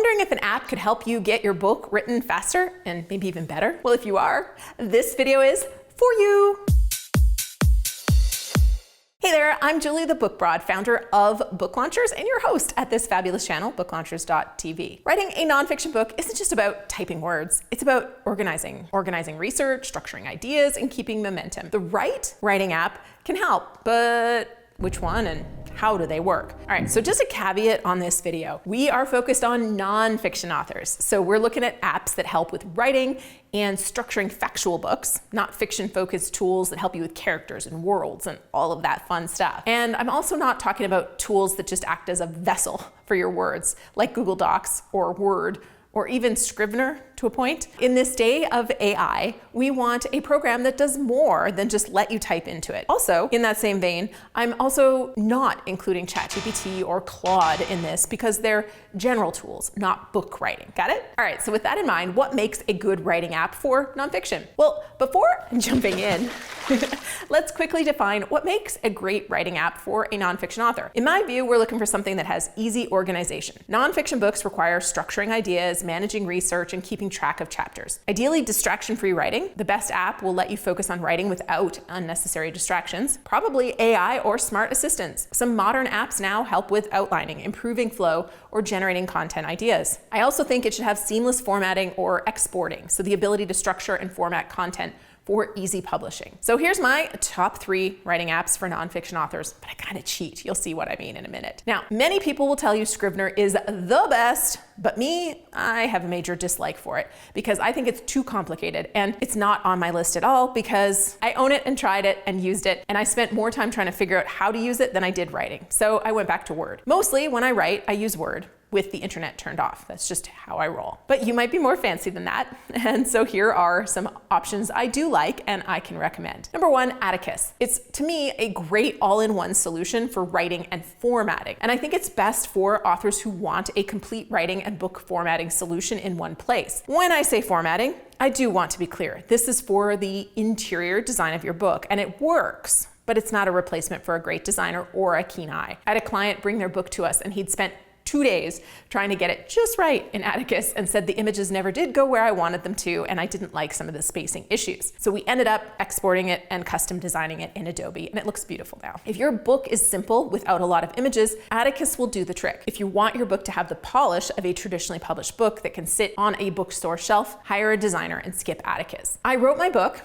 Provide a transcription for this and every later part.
Wondering if an app could help you get your book written faster and maybe even better? Well, if you are, this video is for you. Hey there, I'm Julie the Book Broad, founder of Book Launchers and your host at this fabulous channel, booklaunchers.tv. Writing a nonfiction book isn't just about typing words, it's about organizing research, structuring ideas, and keeping momentum. The right writing app can help, but which one and how do they work? All right, so just a caveat on this video. We are focused on nonfiction authors. So we're looking at apps that help with writing and structuring factual books, not fiction-focused tools that help you with characters and worlds and all of that fun stuff. And I'm also not talking about tools that just act as a vessel for your words, like Google Docs or Word, or even Scrivener to a point. In this day of AI, we want a program that does more than just let you type into it. Also, in that same vein, I'm also not including ChatGPT or Claude in this because they're general tools, not book writing. Got it? All right, so with that in mind, what makes a good writing app for nonfiction? Well, before jumping in, let's quickly define what makes a great writing app for a nonfiction author. In my view, we're looking for something that has easy organization. Nonfiction books require structuring ideas, managing research, and keeping track of chapters. Ideally, distraction-free writing. The best app will let you focus on writing without unnecessary distractions. Probably AI or smart assistants. Some modern apps now help with outlining, improving flow, or generating content ideas. I also think it should have seamless formatting or exporting, so the ability to structure and format content for easy publishing. So here's my top 3 writing apps for nonfiction authors, but I kind of cheat. You'll see what I mean in a minute. Now, many people will tell you Scrivener is the best, but me, I have a major dislike for it because I think it's too complicated and it's not on my list at all because I own it and tried it and used it, and I spent more time trying to figure out how to use it than I did writing. So I went back to Word. Mostly when I write, I use Word with the internet turned off. That's just how I roll. But you might be more fancy than that. And so here are some options I do like and I can recommend. Number 1, Atticus. It's, to me, a great all-in-one solution for writing and formatting. And I think it's best for authors who want a complete writing and book formatting solution in one place. When I say formatting, I do want to be clear. This is for the interior design of your book, and it works, but it's not a replacement for a great designer or a keen eye. I had a client bring their book to us and he'd spent 2 days trying to get it just right in Atticus and said the images never did go where I wanted them to, and I didn't like some of the spacing issues. So we ended up exporting it and custom designing it in Adobe, and it looks beautiful now. If your book is simple without a lot of images, Atticus will do the trick. If you want your book to have the polish of a traditionally published book that can sit on a bookstore shelf, hire a designer and skip Atticus. I wrote my book,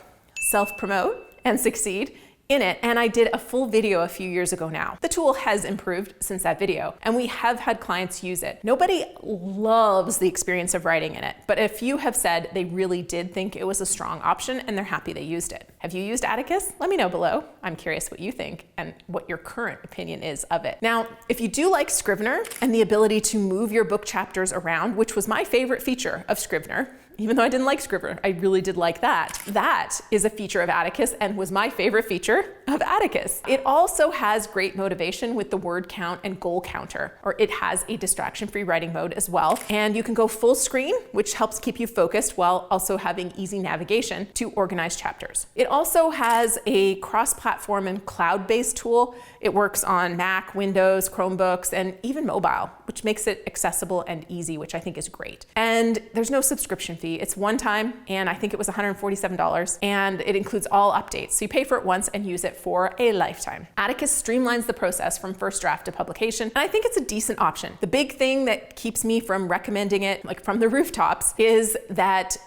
Self-Promote and Succeed, in it, and I did a full video a few years ago now. The tool has improved since that video, and we have had clients use it. Nobody loves the experience of writing in it, but a few have said they really did think it was a strong option and they're happy they used it. Have you used Atticus? Let me know below. I'm curious what you think and what your current opinion is of it. Now, if you do like Scrivener and the ability to move your book chapters around, which was my favorite feature of Scrivener, even though I didn't like Scrivener, I really did like that. That is a feature of Atticus and was my favorite feature of Atticus. It also has great motivation with the word count and goal counter, or it has a distraction-free writing mode as well. And you can go full screen, which helps keep you focused while also having easy navigation to organize chapters. It also has a cross-platform and cloud-based tool. It works on Mac, Windows, Chromebooks, and even mobile, which makes it accessible and easy, which I think is great. And there's no subscription fee. It's one time, and I think it was $147, and it includes all updates. So you pay for it once and use it for a lifetime. Atticus streamlines the process from first draft to publication, and I think it's a decent option. The big thing that keeps me from recommending it, like from the rooftops, is that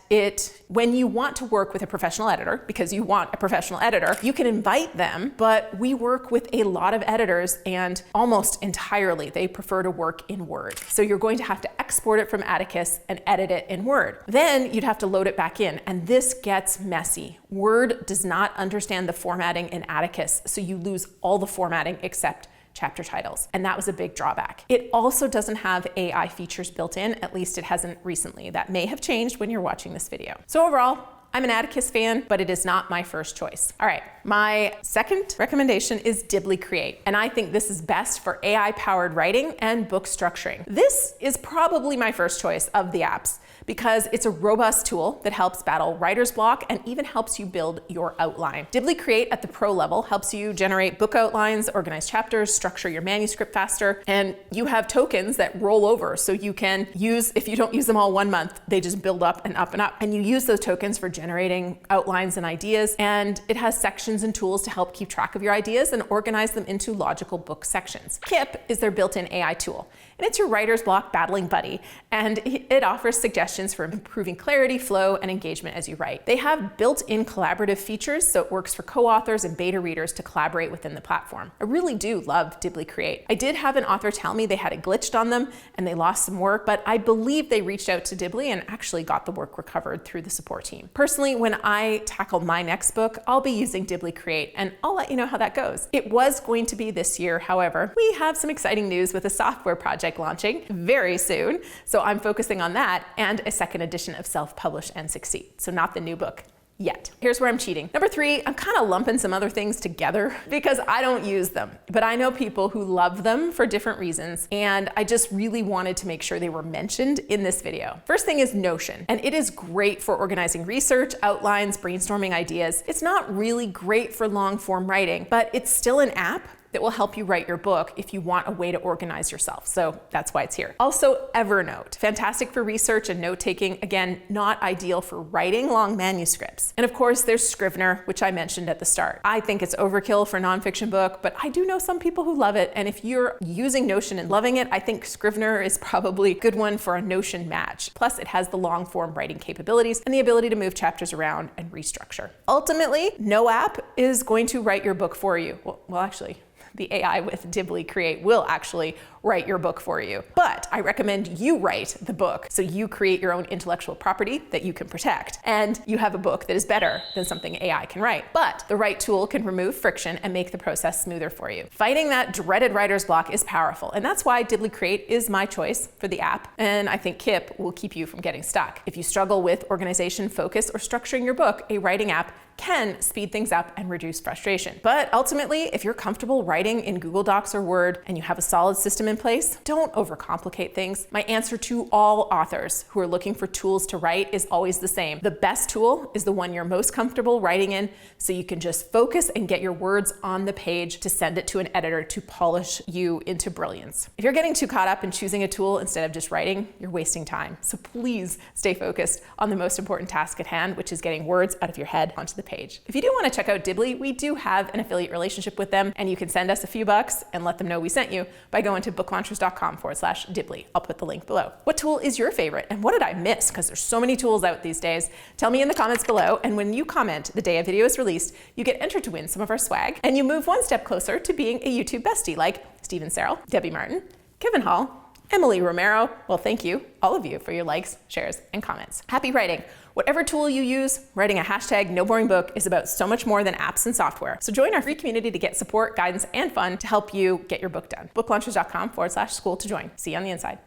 when you want to work with a professional editor, because you want a professional editor, you can invite them, but we work with a lot of editors, and almost entirely they prefer to work in Word. So you're going to have to export it from Atticus and edit it in Word. Then you'd have to load it back in, and this gets messy. Word does not understand the formatting in Atticus, so you lose all the formatting except chapter titles, and that was a big drawback. It also doesn't have AI features built in, at least it hasn't recently. That may have changed when you're watching this video. So overall, I'm an Atticus fan, but it is not my first choice. All right, my second recommendation is Dibbly Create, and I think this is best for AI-powered writing and book structuring. This is probably my first choice of the apps because it's a robust tool that helps battle writer's block and even helps you build your outline. Dibbly Create at the pro level helps you generate book outlines, organize chapters, structure your manuscript faster, and you have tokens that roll over so you can use, if you don't use them all 1 month, they just build up and up and up. And you use those tokens for generating outlines and ideas, and it has sections and tools to help keep track of your ideas and organize them into logical book sections. Kip is their built-in AI tool, and it's your writer's block battling buddy, and it offers suggestions for improving clarity, flow, and engagement as you write. They have built-in collaborative features, so it works for co-authors and beta readers to collaborate within the platform. I really do love Dibbly Create. I did have an author tell me they had it glitched on them and they lost some work, but I believe they reached out to Dibbly and actually got the work recovered through the support team. Personally, when I tackle my next book, I'll be using Dibbly Create, and I'll let you know how that goes. It was going to be this year, however, we have some exciting news with a software project launching very soon, so I'm focusing on that and a second edition of Self-Publish and Succeed, so not the new book yet. Here's where I'm cheating. Number 3, I'm kind of lumping some other things together because I don't use them, but I know people who love them for different reasons, and I just really wanted to make sure they were mentioned in this video. First thing is Notion, and it is great for organizing research, outlines, brainstorming ideas. It's not really great for long form writing, but it's still an app that will help you write your book if you want a way to organize yourself. So that's why it's here. Also, Evernote, fantastic for research and note-taking. Again, not ideal for writing long manuscripts. And of course, there's Scrivener, which I mentioned at the start. I think it's overkill for a nonfiction book, but I do know some people who love it. And if you're using Notion and loving it, I think Scrivener is probably a good one for a Notion match. Plus, it has the long form writing capabilities and the ability to move chapters around and restructure. Ultimately, no app is going to write your book for you. Well, actually, the AI with Dibbly Create will actually write your book for you. But I recommend you write the book so you create your own intellectual property that you can protect. And you have a book that is better than something AI can write. But the right tool can remove friction and make the process smoother for you. Fighting that dreaded writer's block is powerful. And that's why Dibbly Create is my choice for the app. And I think Kip will keep you from getting stuck. If you struggle with organization, focus, or structuring your book, a writing app can speed things up and reduce frustration. But ultimately, if you're comfortable writing in Google Docs or Word and you have a solid system in place, don't overcomplicate things. My answer to all authors who are looking for tools to write is always the same. The best tool is the one you're most comfortable writing in, so you can just focus and get your words on the page to send it to an editor to polish you into brilliance. If you're getting too caught up in choosing a tool instead of just writing, you're wasting time. So please stay focused on the most important task at hand, which is getting words out of your head onto the page. If you do want to check out Dibbly, we do have an affiliate relationship with them, and you can send us a few bucks and let them know we sent you by going to booklaunchers.com/Dibbly. I'll put the link below. What tool is your favorite, and what did I miss? Because there's so many tools out these days. Tell me in the comments below, and when you comment the day a video is released, you get entered to win some of our swag, and you move one step closer to being a YouTube bestie like Steven Serrell, Debbie Martin, Kevin Hall, Emily Romero. Well, thank you, all of you, for your likes, shares, and comments. Happy writing. Whatever tool you use, writing a hashtag no boring book is about so much more than apps and software. So join our free community to get support, guidance, and fun to help you get your book done. Booklaunchers.com/school to join. See you on the inside.